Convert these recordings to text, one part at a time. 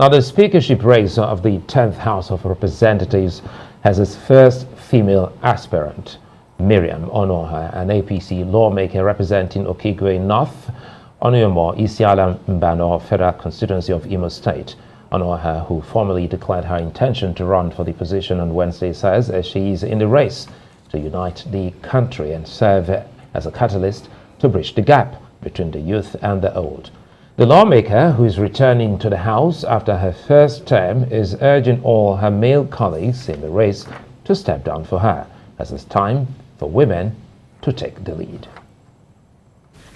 Now, the speakership race of the 10th House of Representatives has its first female aspirant, Miriam Onuoha, an APC lawmaker representing Okigwe North, Onuoha, Isiala Mbano Federal Constituency of Imo State. Onuoha, who formally declared her intention to run for the position on Wednesday, says she is in the race to unite the country and serve as a catalyst to bridge the gap between the youth and the old. The lawmaker, who is returning to the House after her first term, is urging all her male colleagues in the race to step down for her, as it's time for women to take the lead.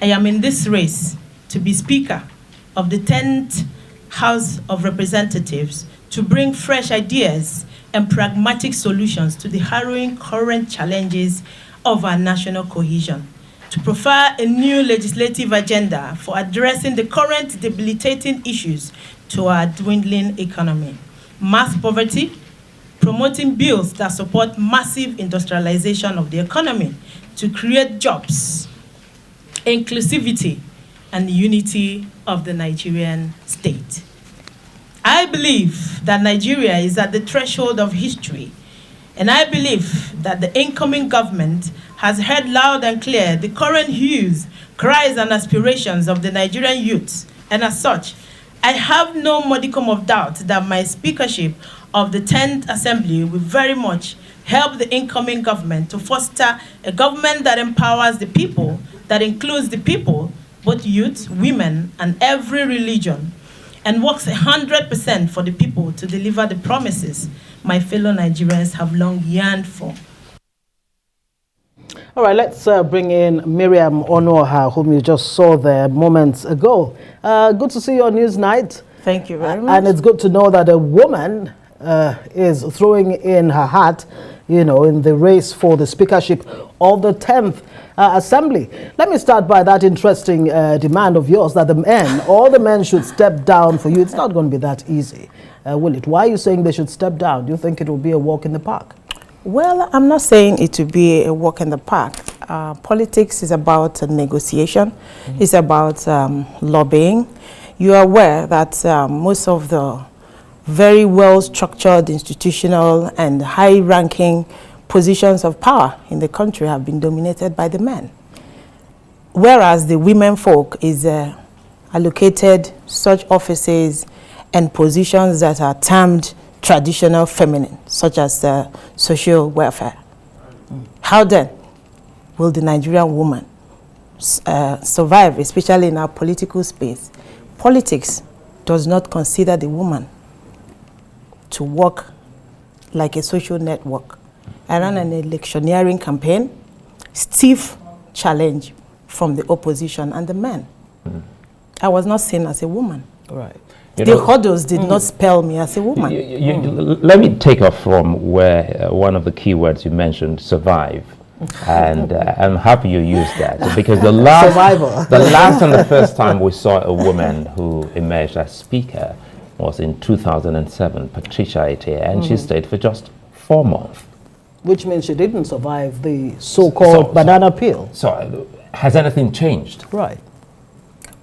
I am in this race to be Speaker of the 10th House of Representatives to bring fresh ideas and pragmatic solutions to the harrowing current challenges of our national cohesion, to profile a new legislative agenda for addressing the current debilitating issues to our dwindling economy, mass poverty, promoting bills that support massive industrialization of the economy to create jobs, inclusivity, and unity of the Nigerian state. I believe that Nigeria is at the threshold of history, and I believe that the incoming government has heard loud and clear the current hues, cries, and aspirations of the Nigerian youths, and as such, I have no modicum of doubt that my speakership of the 10th Assembly will very much help the incoming government to foster a government that empowers the people, that includes the people, both youth, women, and every religion, and works 100% for the people to deliver the promises my fellow Nigerians have long yearned for. All right, let's bring in Miriam Onuoha, whom you just saw there moments ago. Good to see you on Newsnight. Thank you very much. And it's good to know that a woman is throwing in her hat, you know, in the race for the speakership of the 10th Assembly. Let me start by that interesting demand of yours that all the men should step down for you. It's not going to be that easy, will it? Why are you saying they should step down? Do you think it will be a walk in the park? Well, I'm not saying it will be a walk in the park. Politics is about negotiation. Mm-hmm. It's about lobbying. You are aware that most of the very well-structured institutional and high-ranking positions of power in the country have been dominated by the men, whereas the women folk is allocated such offices and positions that are termed traditional feminine, such as social welfare. How then will the Nigerian woman survive, especially in our political space? Politics does not consider the woman to work like a social network. I ran an electioneering campaign, stiff challenge from the opposition and the men. I was not seen as a woman. Right. The hurdles did not spell me as a woman. Let me take off from where one of the key words you mentioned, survive. And I'm happy you used that, because the last and the first time we saw a woman who emerged as speaker was in 2007, Patricia Attain, and she stayed for just 4 months. Which means she didn't survive the so-called banana peel. So has anything changed? Right.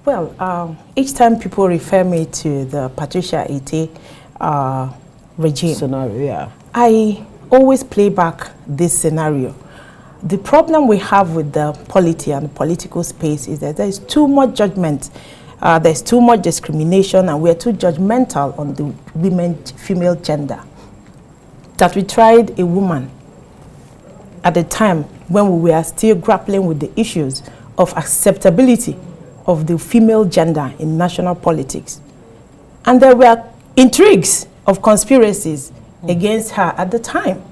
Well, each time people refer me to the Patricia Attain regime scenario, yeah, I always play back this scenario. The problem we have with the polity and the political space is that there is too much judgment, there's too much discrimination, and we're too judgmental on the female gender. That we tried a woman at the time when we were still grappling with the issues of acceptability of the female gender in national politics. And there were intrigues of conspiracies against her at the time.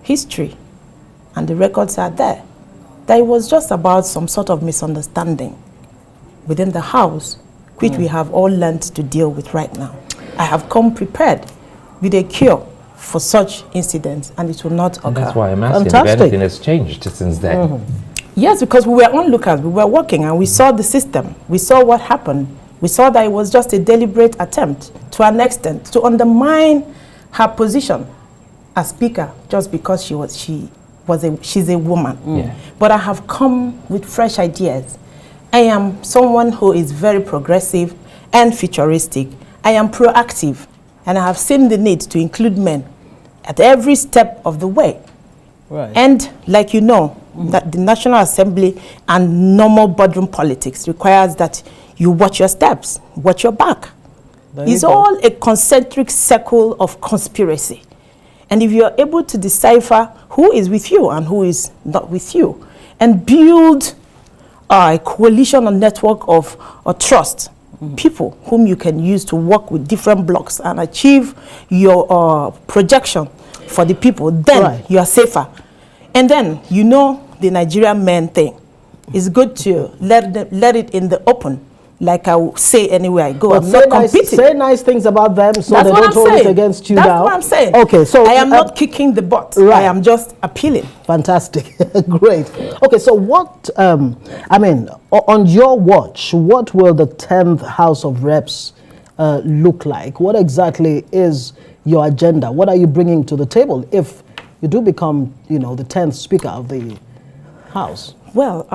History and the records are there. That it was just about some sort of misunderstanding within the house, which we have all learned to deal with right now. I have come prepared with a cure for such incidents, and it will not occur. And that's why I'm asking if anything has changed since then. Yes, because we were onlookers, we were working, and we saw the system. We saw what happened. We saw that it was just a deliberate attempt, to an extent, to undermine her position as speaker, just because she's a woman. Yeah. But I have come with fresh ideas. I am someone who is very progressive and futuristic. I am proactive, and I have seen the need to include men at every step of the way. Right. And like you know, that the National Assembly and normal boardroom politics requires that you watch your steps, watch your back. It's all a concentric circle of conspiracy. And if you're able to decipher who is with you and who is not with you, and build a coalition or network of trust, people whom you can use to work with different blocks and achieve your projection for the people, then you are safer. And then, you know, the Nigerian men thing. It's good to let it in the open. Like I will say anywhere I go, I'm not competing. Say nice things about them so they don't hold it against you now. That's what I'm saying. Okay, so I am not kicking the butt. Right. I am just appealing. Fantastic. Great. Okay, so what, I mean, on your watch, what will the 10th House of Reps look like? What exactly is your agenda? What are you bringing to the table if you do become, you know, the 10th Speaker of the House? Well,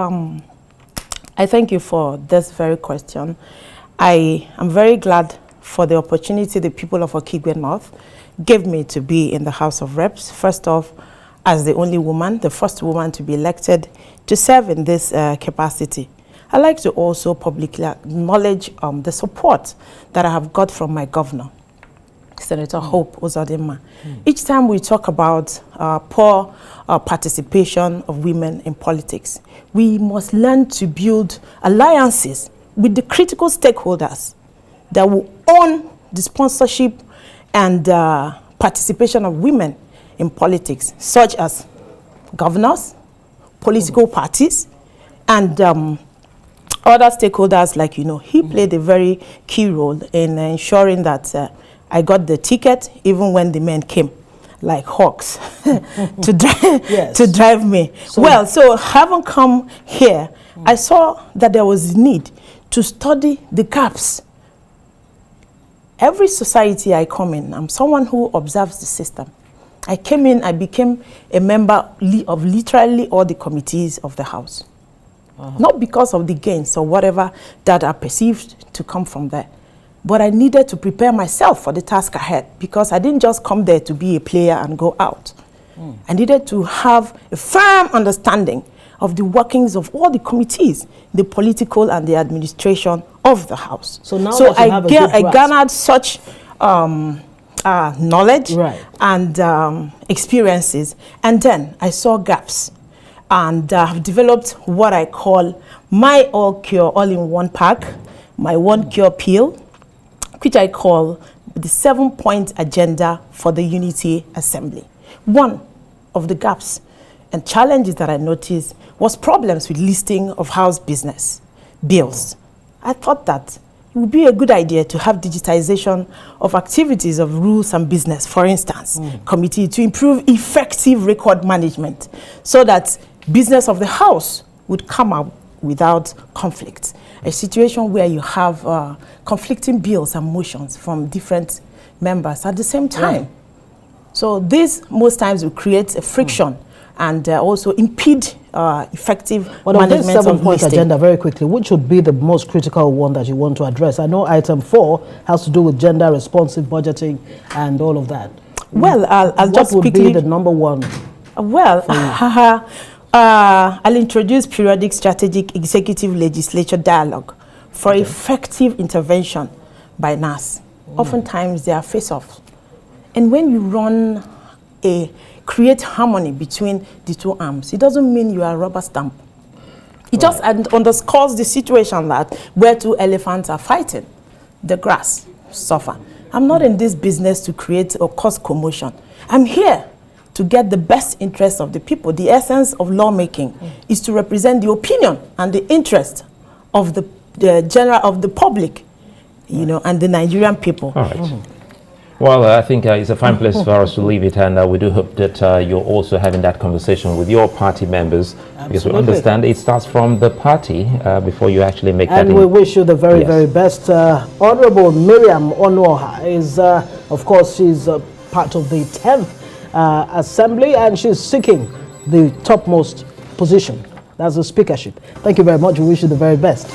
I thank you for this very question. I am very glad for the opportunity the people of Okigwe North gave me to be in the House of Reps. First off, as the only woman, the first woman to be elected to serve in this capacity. I'd like to also publicly acknowledge the support that I have got from my governor, Senator Hope Uzodinma. Each time we talk about poor participation of women in politics, we must learn to build alliances with the critical stakeholders that will own the sponsorship and participation of women in politics, such as governors, political parties, and other stakeholders like, you know, he played a very key role in ensuring that I got the ticket even when the men came like hawks to drive me. So having come here, I saw that there was a need to study the gaps. Every society I come in, I'm someone who observes the system. I came in, I became a member of literally all the committees of the House. Not because of the gains or whatever that are perceived to come from there. But I needed to prepare myself for the task ahead because I didn't just come there to be a player and go out. I needed to have a firm understanding of the workings of all the committees, the political and the administration of the House. So now I garnered such knowledge and experiences, and then I saw gaps, and I've developed what I call my all-cure, all-in-one pack, my one-cure pill, which I call the 7-point agenda for the Unity Assembly. One of the gaps and challenges that I noticed was problems with listing of house business bills. I thought that it would be a good idea to have digitization of activities of rules and business, for instance, committee to improve effective record management so that business of the house would come out without conflict. A situation where you have conflicting bills and motions from different members at the same time. So this most times will create a friction and also impede effective management of this 7-point agenda, very quickly, which would be the most critical one that you want to address? I know item 4 has to do with gender responsive budgeting and all of that. Well, I'll just quickly... What would be the number one? Well, I'll introduce periodic strategic executive legislature dialogue for effective intervention by NAS. Oftentimes they are face-offs. And when you create harmony between the two arms, it doesn't mean you are a rubber stamp. It just underscores the situation that where two elephants are fighting, the grass suffer. I'm not in this business to create or cause commotion. I'm here to get the best interests of the people. The essence of lawmaking is to represent the opinion and the interest of the public, you know, and the Nigerian people. All right. Well, I think it's a fine place for us to leave it, and we do hope that you're also having that conversation with your party members, because we understand it starts from the party before you actually make that. And we wish you the very, very best. Honorable Miriam Onuoha is, of course, she's part of the 10th Assembly, and she's seeking the topmost position. That's the speakership. Thank you very much. We wish you the very best.